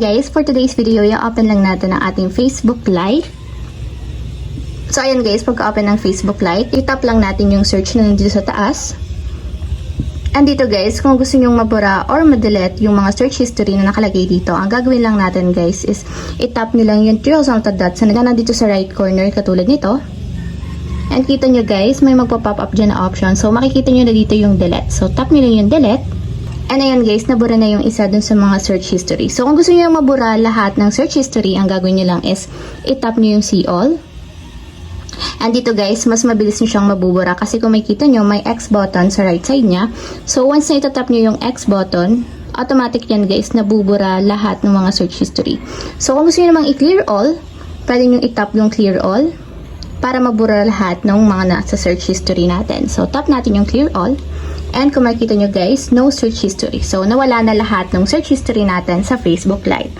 Guys, for today's video, i-open lang natin ang ating Facebook Lite. So, ayan guys, pagka-open ng Facebook Lite, i-tap lang natin yung search na nandito sa taas. And dito guys, kung gusto nyong mabura or ma-delete yung mga search history na nakalagay dito, ang gagawin lang natin guys is i-tap nyo lang yung three horizontal dots na nandito sa right corner katulad nito. And kita nyo guys, may magpa-pop up dyan na option. So, makikita nyo na dito yung delete. So, tap nyo lang yung delete. And ayan guys, nabura na yung isa dun sa mga search history. So, kung gusto nyo mabura lahat ng search history, ang gagawin nyo lang is i-tap nyo yung see all. And dito guys, mas mabilis nyo siyang mabubura kasi kung makikita nyo, may X button sa right side niya. So, once na itatap nyo yung X button, automatic yan guys, nabubura lahat ng mga search history. So, kung gusto nyo namang i-clear all, pwede nyo i-tap yung clear all para mabura lahat ng mga nasa search history natin. So, tap natin yung clear all. And kung makikita nyo guys, no search history. So, nawala na lahat ng search history natin sa Facebook Lite.